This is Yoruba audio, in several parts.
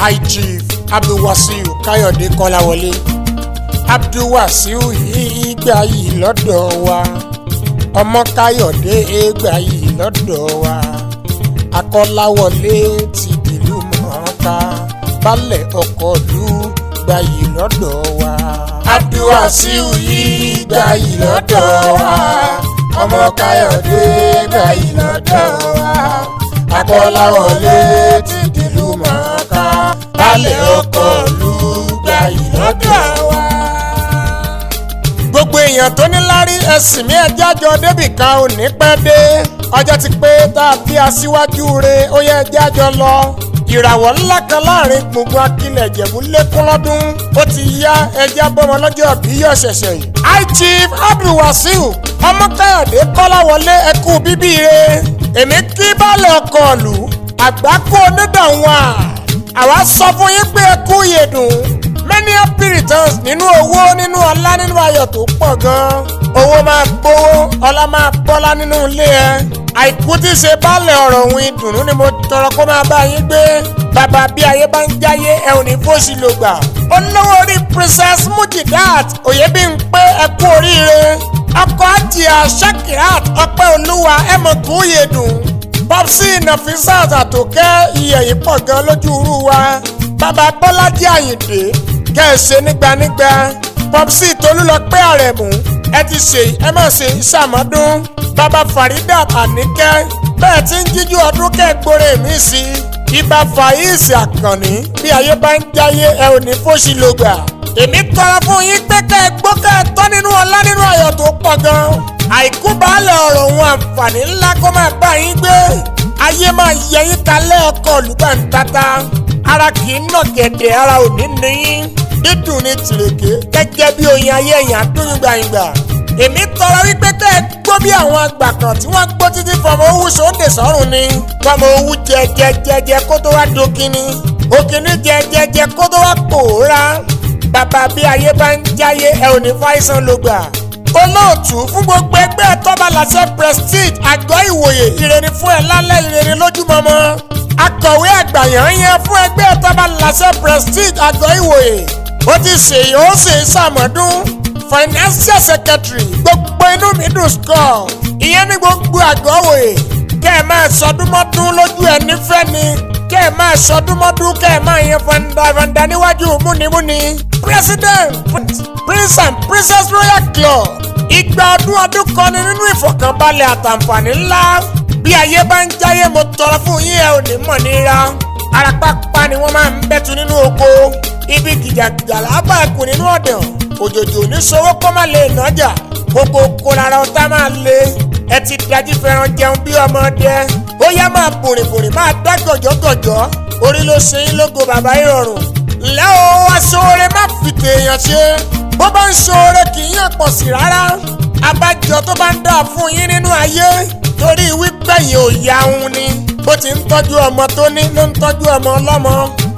High Chief Abdulwasiu Káyọ̀dé Kọ́láwọlé. Abdulwasiu yìí gbà yìí lọ́dọ̀ wa, ọmọ Káyọ̀dé gbà yìí lọ́dọ̀ wa, Akọ́láwọlé ti dìlú mọ̀ọ́ká, balẹ̀ ọkọ̀ lù gbà yìí lọ́dọ̀ wa. Abdulwasiu yìí gbà yìí lọ́dọ̀ wa, ọmọ Káyọ̀dé gbà yìí lọ́dọ̀ wa, Akọ́láwọlé ti dìlú mọ̀ọ́ká, balẹ̀ ọkọ̀ lù gbà yìí lọ́dọ̀ wa. Gbogbo èèyàn tó ní lárí ẹ̀sìn mi ẹjẹ́ àjọ débì kan ò ní pẹ́ dé. Ọjọ́ ti pé tá a bí aṣíwájú re ó yẹ ẹjẹ́ àjọ lọ. Ìràwọ̀ ńlá kan láàrin gbùngbùn Akilẹ̀ Ìjẹ̀bú lékún lọ́dún. Ó ti yá ẹjẹ́ abọ́mọ lọ́jọ́ bí yóò ṣẹ̀ṣẹ̀ yìí. High Chief Abdulwasiu ọmọ Káyọ̀dé Kọ́láwọlé ẹkú bíbí re. Èmi kí baálẹ̀ ọkọ̀ ìlú àgbákò onídàáwà. Àwa sọ fún yín pé ẹkú yèdùn. Many happy returns nínú owó, nínú ọlá, nínú ayọ̀ tó pọ̀ gan-an. Owó máa gbówó, ọlá máa bọ́lá nínú ilé ẹ. Àìkú tí ṣe baálẹ̀ ọ̀rọ̀ òun ìdùnnú ni mo tọrọ kó máa bá yín gbé. Bàbá bí ayé bá ń jáyé ẹ ò ní fòṣì lò gbà. Olówó orí Princess Mujidat Oyèbímpé ẹ kú oríire. Ọkọ Àjìyà Shakirat Ọpẹ́ Olúwa ẹ mọ̀ kú yèdùn. Popsi Nafisat Àtòkẹ́ iyẹ̀ yìí pọ̀ gan lójú irú wa. Bàbá Bọ́lájí Àyìndé kẹ́ẹ̀ṣe nígbanígba. Popsi Tolúlọpẹ́ Àrẹ̀mú ẹ ti ṣe ẹ má ṣe ìṣàmọ́dún. Bàbá Farida Àníkẹ́ bẹ́ẹ̀ tí ń jíjú ọdún kẹ́ẹ̀gbọ́rẹ̀ mi sí. Ibà Fàyíìsì Àkànní bí ayé bá ń jáyé ẹ ò ní fòṣì lò gbà. Èmi tọrọ fún yín pé kẹ́ ẹ gbó kẹ́ ẹ tọ́ nínú ọlá nínú ayọ̀ tó pọ̀ gan. Àìkú baálẹ̀ ọ̀rọ̀ òun àǹfààní ńlá kó máa bá yín gbé. Ayé máa yẹ yín kalẹ̀ ọkọ̀ olùgbàǹtata. Ara kì í nà gẹ̀dẹ̀ ara ò ní níyín. Dídùn ní tìrèké gẹ́gẹ́ bí oyin ayé èèyàn dúnyún gbàyìngbà. Èmi tọrọ wípé kẹ́ ẹ gbó bí àwọn àgbà kan tí wọ́n gbó títí fọmọ owó sóde sọ́run ni. Fọmọ owó jẹjẹjẹjẹ kó tó wá dókínní. Òkínní jẹjẹjẹ kó tó wá pòórá. Bàbá bí ayé bá ń jáyé ẹ ò ní fàìsàn ló gbà. Olóòtú fún gbogbo ẹgbẹ́ tọ́ba làṣẹ Prestige Àgọ́ Ìwòye ìrẹ̀ni fún ẹ lálẹ́ ìrẹ̀ni lójúmọmọ. Akọ̀wé àgbà yàn fún ẹgbẹ́ tọ́ba làṣẹ Prestige Àgọ́ Ìwòye. Ó ti ṣèyí ó sì ń ṣàmọ́dún. Financial Secretary gbogbo inú mi dùn score. Ìyẹn ní gbogbo Àgọ́ Ìwòye. Kẹ́ ẹ máa sọdúnmọ́dún lójú ẹ nífẹ̀ẹ́ ni. Kẹ́ ẹ máa sọdúnmọ́dún kẹ́ ẹ máa yan fanda níwájú múnimúni. President Prince and Princess Royal Club. Ìgbà ọdún kan ni nínú ìfọ̀kànbalẹ̀ àtàǹfààní ńlá. Bí ayé bá ń jáyé mo tọrọ fún yín ẹ ò ní mọ̀ nira. Arapápá ni wọ́n máa ń bẹ́tu nínú oko. Ibi gìjàgìjà lábà ẹkùn nínú ọ̀dàn. Òjòjò ní sowó kó má lè nájà. Gbogbo kó lára ọ̀tá máa le. Ẹ ti dájú fẹ́ràn jẹun bí ọmọdé. Ó yá máa bòrìbòrì máa dá gọ̀jọ́gọ̀jọ́. Orí ló ṣe yín lógo bàbá ìrọ̀rùn. Ǹlẹ́ o aṣoore má fi tèèyàn ṣe. Bó bá ń ṣoore kì í yàn pọ̀ sí rárá. Abájọ tó bá ń dà fún yín nínú ayé. Torí wípé yìí ò ya òun ni. Bó ti ń tọ́jú ọmọ tó ní ló ń tọ́jú ọmọ ọlọ́mọ.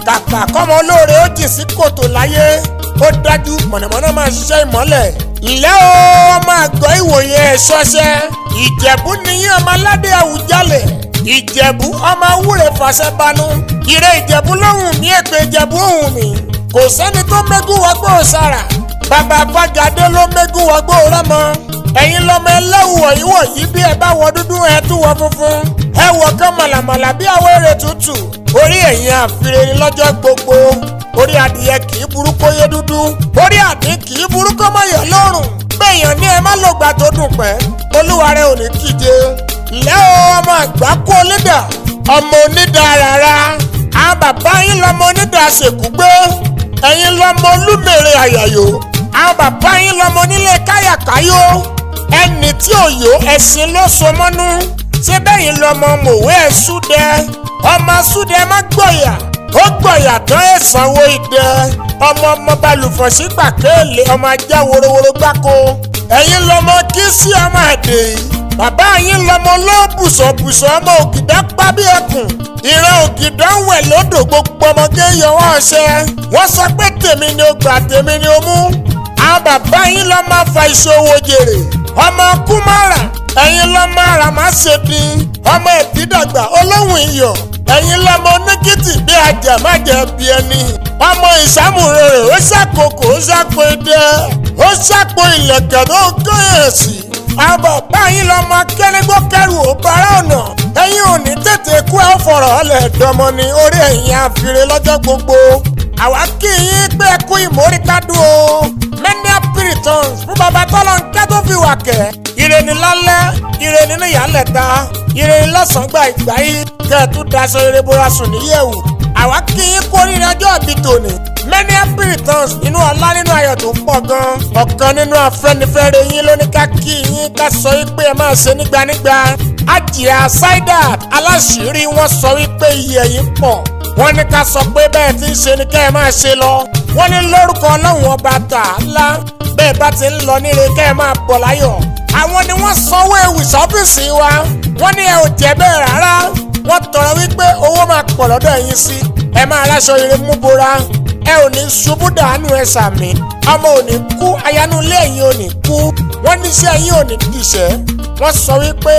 Kàkà kọ́mọ olóore ó jì sí kòtò láyé. Ó dájú mọ̀nàmọ́ná máa ṣiṣẹ́ ìmọ́lẹ̀. Ǹlẹ́ o ọmọ Àgọ́ Ìwòye ẹ̀ṣọ́ṣẹ́. Ìjẹ̀bú nìyí ọmọ aládé Àwùjalẹ̀. Ìjẹ̀bú ọmọ awúre fàṣẹ banú. Ìrẹ Ìjẹ̀bú lóhùn mi èpè Ìjẹ̀bú òhùn mi. Kò sẹ́ni tó mẹ́gùn wọgbó sára. Bàbá Fágadé ló mẹ́gùn wọgbó rẹ́mọ. Ẹ̀yin lọmọ ẹlẹ́wù wọ̀nyí bí ẹ bá wọ dúdú ẹ tún wọ funfun. Ẹ wọ̀ kán màlàmàlà bí àwọn èrè tútù. Orí ẹ̀yin àfirèrí lọ́jọ́ gbogbo. Orí adìyẹ kì í burú kó yé dúdú. Orí àdín kì í burú kó má yọ lọ́rùn. Béèyàn ní ẹ má lò gbà tó dùn pẹ́. Olúwa rẹ ò ní kíje. Ǹlẹ́ o ọmọ Àgbákò onídà. Ọmọ onídà rárá. Àwọn bàbá yín lọmọ onídà ṣèkúgbé. Ẹ̀yin lọmọ Olúmèrè Àyàyò. Àwọn bàbá yín lọmọ onílé káyàkáyò. Ẹni tí ò yó ẹ̀sìn ló so mọ́nú. Ṣé bẹ́yìn lọmọ mòwe ẹ̀ súdẹ. Ọmọ súdẹ má gbọ̀yà. Ó gbọ̀yà tán ẹ̀sánwó idẹ. Ọmọ balùfọ̀ sí pàkéèlé ọmọ ajá worowóró gbáko. Ẹ̀yin lọmọ kí sí ọmọ àdè yìí. Bàbá yín lọmọ olóbùsọ̀bùsọ̀ ọmọ ògìdá pa bí ẹkùn. Ìran ògìdá ń wẹ̀ lódò gbogbo ọmọge yọwọ́ ọṣẹ. Wọ́n sọ pé tèmi ni ó gbà tèmi ni ó mú. Àwọn bàbá yín lọ máa fa ìṣòwò jèrè. ọmọ kúmọ̀rà ẹ̀yin lọ́mọ ara má ṣe dín ọmọ ìbídàgbà olóhùn iyọ̀ ẹ̀yin lọ́mọ oníkìtì bí ajá má jẹ́ bí ẹni ọmọ ìsàmùrèrè ó ṣàkókò ó ṣàpò idẹ ó ṣàpò ìlẹ̀kẹ̀ tó kẹ́yẹ̀sì àwọn bàbá yín lọ́mọ akẹ́nigbó kẹrù ó bára ọ̀nà ẹ̀yin ò ní tètè kú ẹ̀ fọ̀rọ̀ ọ̀lẹ̀ dọ́mọ ní orí ẹ̀yin àfìrè lọ́jọ́ gbogbo àwa kí yín pé ẹ kú ìmóríkádùn o many happy returns fún bàbá tọ́lọ́ ń kẹ́ tó fi wà kẹ́ ire ni lálẹ́ ire ni ní ìyálẹ̀ta ire ni lọ́sàn-án gba ìgbà yìí kẹ́ ẹ tún daṣọ eré bóra sùn níyẹ̀wò àwa kí yín kú oríire ọjọ́ ìbí tòní many happy returns inú ọlá nínú ayọ̀ tó pọ̀ gan ọ̀kan nínú afẹ́nifẹ́re yín ló ní ká kí yín ká sọ wípé ẹ máa ṣe nígbànígbà Àjìá Saidat aláṣìírí wọn sọ wípé iye yìí pọ̀ wọ́n ní ká sọ pé bẹ́ẹ̀ tí ń ṣe ni kẹ́ ẹ máa ṣe lọ wọ́n ní lórúkọ Ọlọ́run ọba tààlà bẹ́ẹ̀ bá ti ń lọ níre kẹ́ ẹ máa bọ̀ láyọ̀ àwọn ni wọ́n sanwó ewì sọ́fíìsì wa wọ́n ní ẹ ò jẹ́ bẹ́ẹ̀ rárá wọ́n tọrọ wípé owó máa pọ̀ lọ́dọ̀ yín sí ẹ máa ráṣọ ire mú bora ẹ ò ní ṣubú dànù ẹ sàmì ọmọ ò ní kú ayanulé ẹ̀yin ò ní kú wọ́n níṣẹ́ yín ò ní dìṣẹ́ wọ́n sọ wípé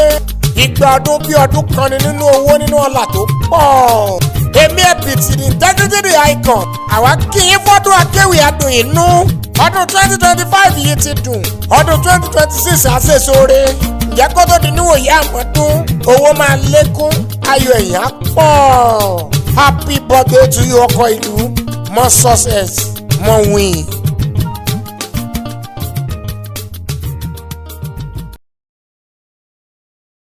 ìgbà ọdún bí ọdún kan ni nínú owó nínú ọlà tó pọ̀ èmi ẹ̀bìtì ní integrity the icon àwa kí yín fọ́dún akéwì adùn inú ọdún 2025 yìí ti dùn ọdún 2026 àṣeṣore ǹjẹ́ kó tó di níwòye àmọ́dún owó máa lékún ayọ̀ ẹ̀yà pọ̀ happy birthday to you ọkọ ìlú more success more win.